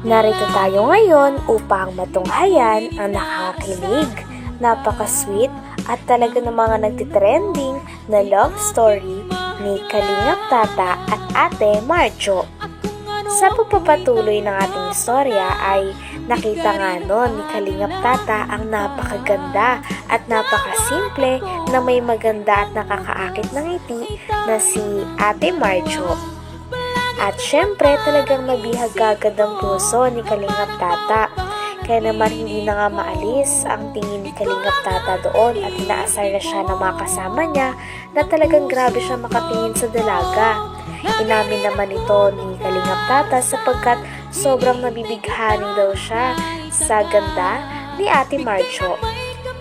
Narito tayo ngayon upang matunghayan ang nakakakilig, napaka-sweet at talaga ng mga nagtitrending na love story ni Kalingap Tata at Ate Marjo. Sa pagpapatuloy ng ating istorya ay nakita nga noon ni Kalingap Tata ang napakaganda at napakasimple na may maganda at nakakaakit ng ngiti na si Ate Marjo. At syempre talagang nabihag agad ang puso ni Kalingap Tata. Kaya naman hindi na nga maalis ang tingin ni Kalingap Tata doon at inaasar na siya ng mga kasama niya na talagang grabe siya makatingin sa dalaga. Inamin naman ito ni Kalingap Tata sapagkat sobrang nabibighani daw siya sa ganda ni Ate Marjo.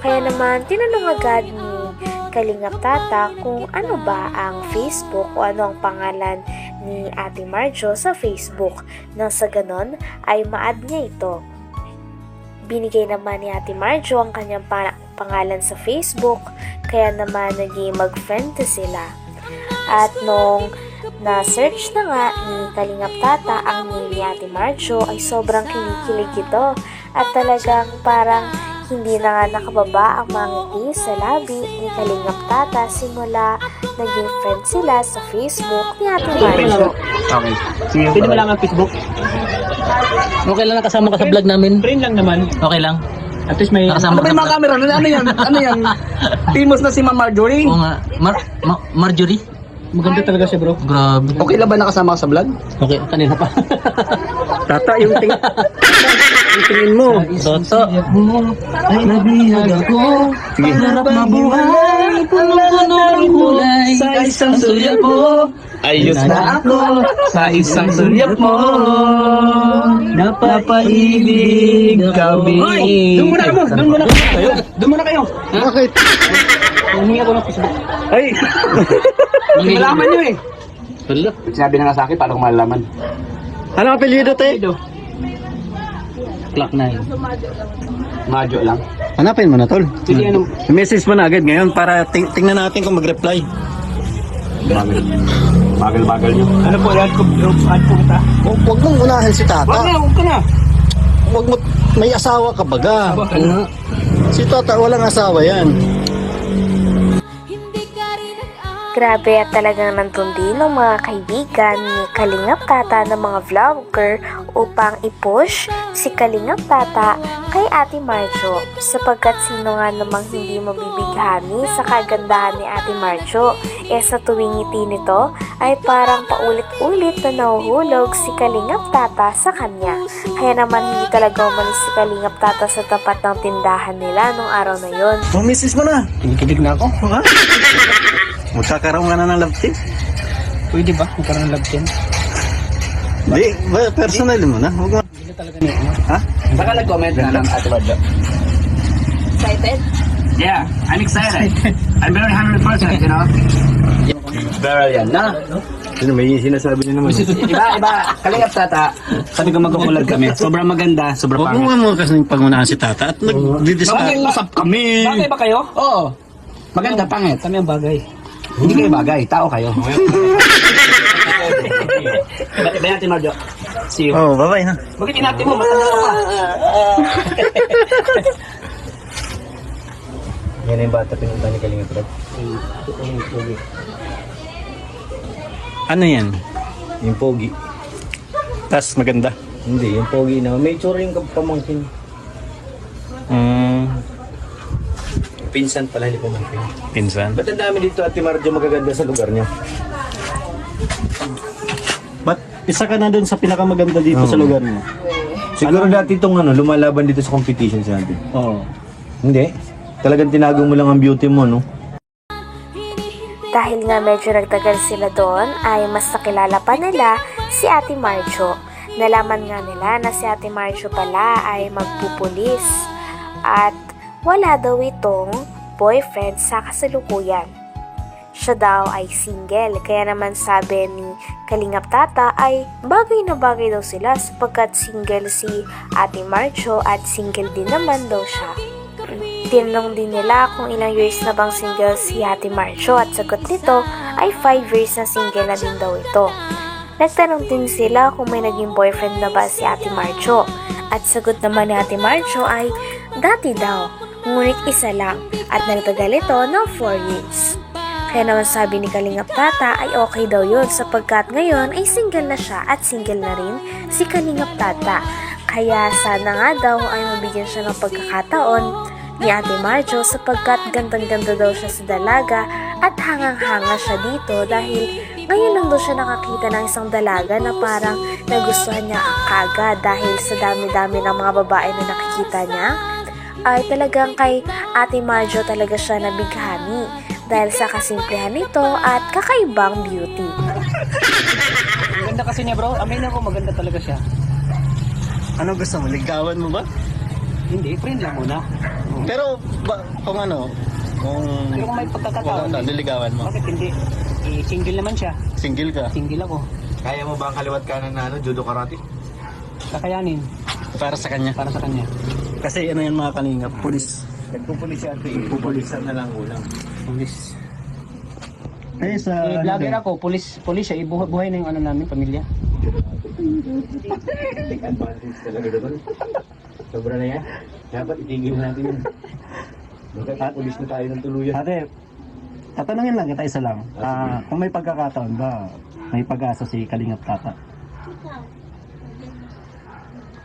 Kaya naman tinanong agad ni Kalingap Tata kung ano ba ang Facebook o ano ang pangalan ni Ate Marjo sa Facebook nang sa ganon ay ma-add niya ito. Binigay naman ni Ate Marjo ang kanyang pangalan sa Facebook kaya naman naging mag-friend sila. At nung na-search na nga ni Kalingap Tata ang name ni Ate Marjo ay sobrang kinikilig ito at talagang parang hindi na nga nakababa ang mga ngiti sa labi ni Kalingap Tata simula naging friend sila sa Facebook ni Ate Marjo. Okay. Sige, Pwede mo lang ang Facebook. Okay lang nakasama ka sa vlog namin. Friend lang naman. Okay lang. At least may... Nakasama Ano ba yung mga camera? Ano yan? Ano yan? Famous na si Ma'am Marjorie? Oo nga. Marjorie? Maganda talaga siya, bro. Grabe. Okay lang ba nakasama ka sa vlog? Okay, kanina pa. Tata, yung tingin mo. Toto. Ay, nabihag ako. Sige. Pangarap mabuhay. Puno-puno ng kulay. Sa isang sulyap mo. Ayos na ako sa isang sulyap mo. Napaibig kami. Doon muna kayo. Doon muna kayo. Doon muna kayo. Bakit? Humingi ako ng Facebook. Ay! Malaman nyo eh. Hala. Sinabi na nga sa akin, paano ko malalaman? Anong apelyido, te? Clock 9. Majo lang. Hanapin mo na, tol. Sige, ano? Message mo na agad ngayon para tingnan natin kung mag-reply. Bagal-bagal nyo. Ano po, add ko kita. Huwag mong unahan si Tata. Huwag ka na. Huwag mo, may asawa ka baga. Ano? Si Tata, walang asawa yan. Grabe at talagang nantundi ng mga kaibigan ni Kalingap Tata ng mga vlogger upang i-push si Kalingap Tata kay Ate Marjo sapagkat sino nga namang hindi mabibighani sa kagandahan ni Ate Marjo. Sa tuwing ngiti nito ay parang paulit-ulit na nahuhulog si Kalingap Tata sa kanya. Kaya naman hindi talaga umalis si Kalingap Tata sa tapat ng tindahan nila nung araw na yon. Oh, message mo na. Kinikilig na ako. Ha? Magkakaroon ka na ng love team? Pwede ba? Magkaroon ng love team? Hindi, personal mo na. Huwag mo. Hindi talaga niya. Ha? Baka nag-comment na lang Ate Majo. Excited? Yeah, I'm excited. I'm very 100%, you know? Very yan, na? Sino may sinasabi niya naman? Iba. Kalingap Tata, sabi ko magkukulag kami. Sobrang maganda, sobrang Huwag pangit. mo kasing pangunahan si Tata at nag-discuss. Mag-usap kami. Bagay ba kayo? Oo. Maganda, pangit. Kami ang bagay. Hindi kayo bagay, tao kayo. Bye, Ate Marjo. See you. Oh, bye-bye na. Bakit inati mo? Matanda ka pa. Yan yung bata pinunta ni Kalingap Rod. Ano yan? Yung pogi. Tas maganda. Hindi, yung pogi na. May tsura yung pamangkin. Pinsan pala, hindi pamangkin. Pinsan. Ba't ang dami dito Ate Marjo magaganda sa lugar niya? Ba't isa ka na dun sa pinakamaganda dito sa lugar mo? Siguro dati itong lumalaban dito sa competition sa atin. Oo. Hindi. Talagang tinago mo lang ang beauty mo, no? Dahil nga medyo nagtagal sila doon ay mas nakilala pa nila si Ate Marjo. Nalaman nga nila na si Ate Marjo pala ay magpupulis at wala daw itong boyfriend sa kasalukuyan. Siya daw ay single kaya naman sabi ni Kalingap Tata ay bagay na bagay daw sila sapagkat single si Ate Marjo at single din naman daw siya. Tinanong din nila kung ilang years na bang single si Ate Marjo at sagot nito ay 5 years na single na din daw ito. Nagtanong din sila kung may naging boyfriend na ba si Ate Marjo. At sagot naman ni Ate Marjo ay dati daw, ngunit isa lang at nagtagal ito ng 4 years. Kaya naman sabi ni Kalingap Tata ay okay daw yun sapagkat ngayon ay single na siya at single na rin si Kalingap Tata. Kaya sana nga daw ay mabigyan siya ng pagkakataon ni Ate Marjo sapagkat gandang-ganda daw siya sa dalaga at hangang-hanga siya dito dahil ngayon lang daw siya nakakita ng isang dalaga na parang nagustuhan niya kagad dahil sa dami-dami ng mga babae na nakikita niya ay talagang kay Ate Marjo talaga siya nabighani dahil sa kasimplihan nito at kakaibang beauty. Maganda kasi niya bro, amin ako maganda talaga siya. Ano gusto mo? Ligawan mo ba? Hindi, friend lang muna. Pero kung ano, Pero kung may pagkakataon, nililigawan mo. bakit hindi? Single naman siya. Single ka. Single ako. Kaya mo ba ang kaliwat kanan na judo karate? Kakayanin Para sa kanya. para sa kanya. Kasi ano yan mga kalingap, pulis. Nagpupulis siya ate, pupulisan na lang ulang. Pulis. Eh sa Vlogger ako, pulis siya. Buhay na yung ano namin, pamilya. Take advantage talaga doon. Sobra na yan. Dapat itigil natin yun. Magkakapulis na tayo ng tuluyan. Ate, tatanungin lang kita isa lang. Kung may pagkakataon ba, may pag-asa si Kalingap Tata?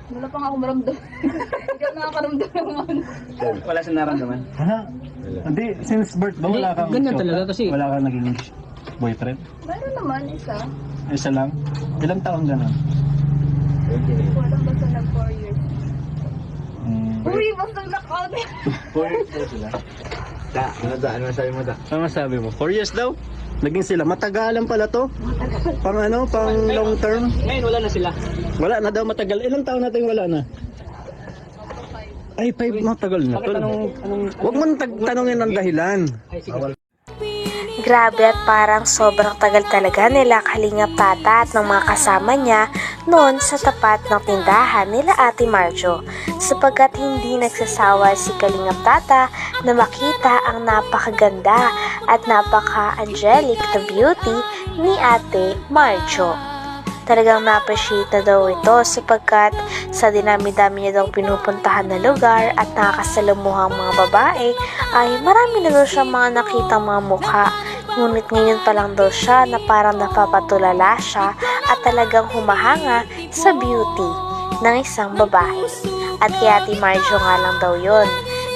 Wala pa nga akong maramdam. Hindi ako nakakaramdam naman. Wala siyang naramdaman. Ha? Hindi, since birth ba wala kang Ganyan talaga kasi. wala kang naging boyfriend? Meron naman, isa. Isa lang? Ilang taon gano'n? Walang basta nag 4 years. Uy, basta nag-out. 4 years na sila. Ano masabi mo ta? Ano masabi mo? 4 years daw? Naging sila. Matagalan pala to? Pang ano? Pang long term? Ngayon wala na sila. Wala na daw matagal. Ilang taon natin wala na? Ay, 5 matagal na to. Bakit anong Huwag mo nang tanongin ang dahilan. ay sige. Grabe at parang sobrang tagal talaga nila Kalingap Tata at ng mga kasama niya noon sa tapat ng tindahan nila Ate Marjo sapagkat hindi nagsasawa si Kalingap Tata na makita ang napakaganda at napaka-angelic na beauty ni Ate Marjo. Talagang na-appreciate na daw ito sapagkat sa dinami-dami niya daw pinupuntahan na lugar at nakakasalamuhang mga babae ay marami na daw siya mga nakitang mga mukha. Ngunit ngayon pa lang daw siya na parang napapatulala siya at talagang humahanga sa beauty ng isang babae. At kay Ate Marjo nga lang daw yun.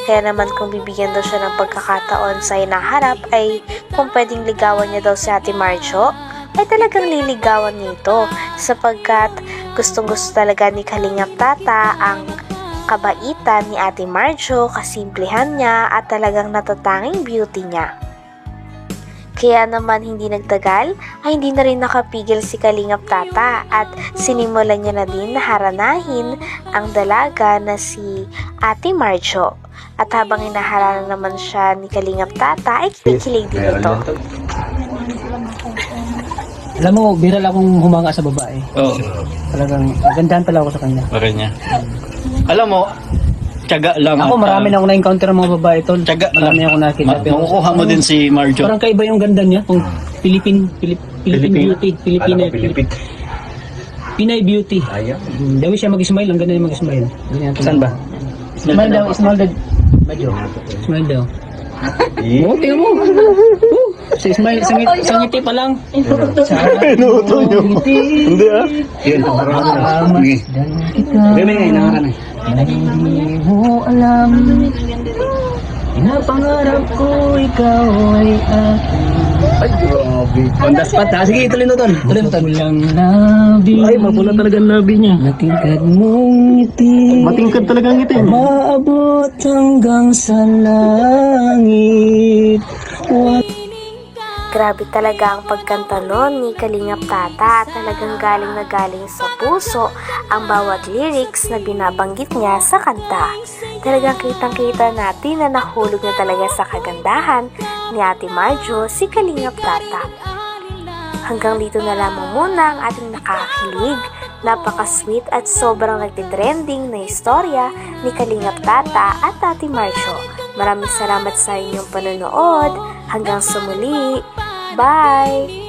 Kaya naman kung bibigyan daw siya ng pagkakataon sa hinaharap ay kung pwedeng ligawan niya daw si Ate Marjo, ay talagang liligawan nito sapagkat gustong-gusto talaga ni Kalingap Tata ang kabaitan ni Ate Marjo, kasimplihan niya at talagang natatanging beauty niya. Kaya naman hindi nagtagal ay hindi na rin nakapigil si Kalingap Tata at sinimulan niya na din na haranahin ang dalaga na si Ate Marjo. At habang inaharana naman siya ni Kalingap Tata ay kinikilig din ito. Alam mo, biral akong humanga sa babae. Oo. Talagang magandahan talaga ako sa kanya. Okay niya. Alam mo, tiyaga lang. Ako marami na akong na-encounter ng mga babae tol. Tiyaga lang. Marami akong nakita. Pero Makukuha mo din si Marjo. parang kaiba yung ganda niya. Kung Philippine beauty. Pinay beauty. Dawi siya mag-smile. Ang ganda niya mag-smile. Saan ba? Smile daw. Smile daw. Oo, tingnan mo. Sa smile, sa ngiti pa lang. Inuuto niyo. Hindi ah. Yun, marami na. Dami nga, inangaran eh. Hindi mo alam, pinapangarap ko ikaw ay akin. Ay, grabe. On the spot ha? Sige, tuloy mo tol. Walang labi. Ay, mapula talaga ang labi niya. Natingkad mong ngiti. Matingkad talaga ang ngiti. Maabot hanggang sa langit. Grabe talaga ang pagkanta nun ni Kalingap Tata. Talagang galing na galing sa puso ang bawat lyrics na binabanggit niya sa kanta. Talagang kitang-kita natin na nahulog na talaga sa kagandahan ni Ate Marjo si Kalingap Tata. Hanggang dito na lamang muna ang ating nakakilig, napaka-sweet at sobrang nagtitrending na istorya ni Kalingap Tata at Ate Marjo. Maraming salamat sa inyong panonood. Hanggang sa muli. Bye!